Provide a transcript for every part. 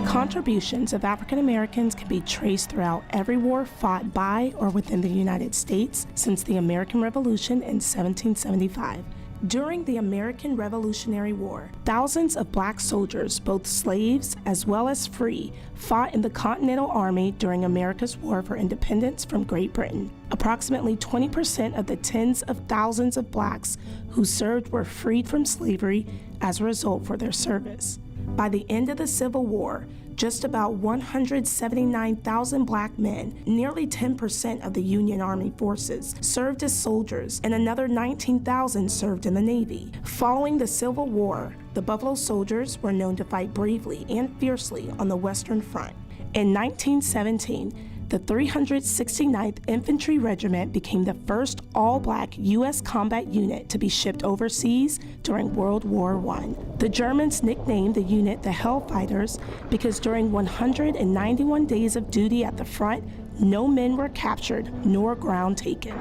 contributions of African Americans can be traced throughout every war fought by or within the United States since the American Revolution in 1775. During the American Revolutionary War, thousands of black soldiers, both slaves as well as free, fought in the Continental Army during America's War for Independence from Great Britain. Approximately 20% of the tens of thousands of blacks who served were freed from slavery as a result for their service. By the end of the Civil War, just about 179,000 black men, nearly 10% of the Union Army forces, served as soldiers, and another 19,000 served in the Navy. Following the Civil War, the Buffalo Soldiers were known to fight bravely and fiercely on the Western Front. In 1917, the 369th Infantry Regiment became the first all-black U.S. combat unit to be shipped overseas during World War I. The Germans nicknamed the unit the Hellfighters because during 191 days of duty at the front, no men were captured nor ground taken.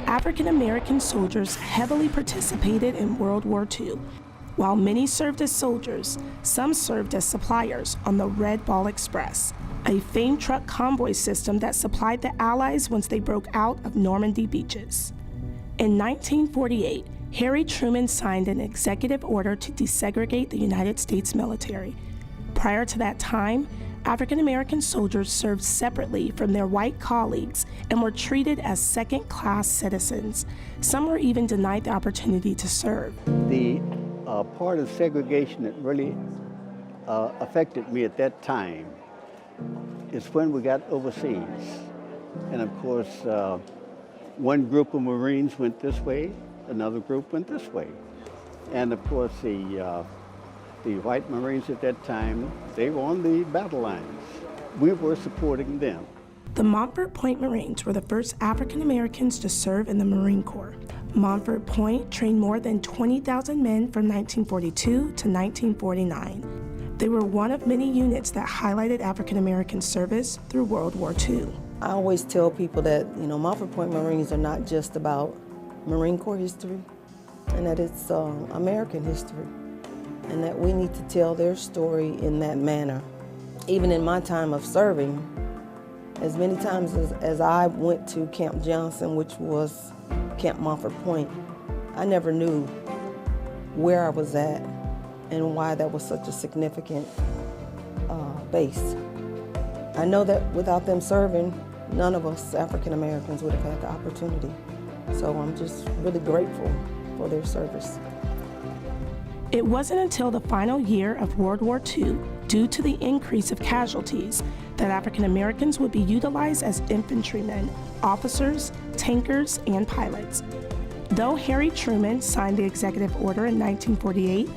African American soldiers heavily participated in World War II. While many served as soldiers, some served as suppliers on the Red Ball Express, a famed truck convoy system that supplied the Allies once they broke out of Normandy beaches. In 1948, Harry Truman signed an executive order to desegregate the United States military. Prior to that time, African American soldiers served separately from their white colleagues and were treated as second-class citizens. Some were even denied the opportunity to serve. The part of segregation that really affected me at that time is when we got overseas. And of course, one group of Marines went this way, another group went this way. And of course, the white Marines at that time, they were on the battle lines. We were supporting them. The Montford Point Marines were the first African Americans to serve in the Marine Corps. Montford Point trained more than 20,000 men from 1942 to 1949. They were one of many units that highlighted African American service through World War II. I always tell people that, Montford Point Marines are not just about Marine Corps history, and that it's American history, and that we need to tell their story in that manner. Even in my time of serving, as many times as I went to Camp Johnson, which was Camp Montford Point, I never knew where I was at and why that was such a significant base. I know that without them serving, none of us African Americans would have had the opportunity. So I'm just really grateful for their service. It wasn't until the final year of World War II, due to the increase of casualties, that African Americans would be utilized as infantrymen, officers, tankers, and pilots. Though Harry Truman signed the executive order in 1948,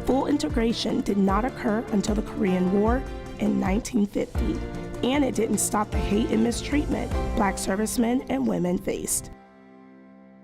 full integration did not occur until the Korean War in 1950, and it didn't stop the hate and mistreatment black servicemen and women faced.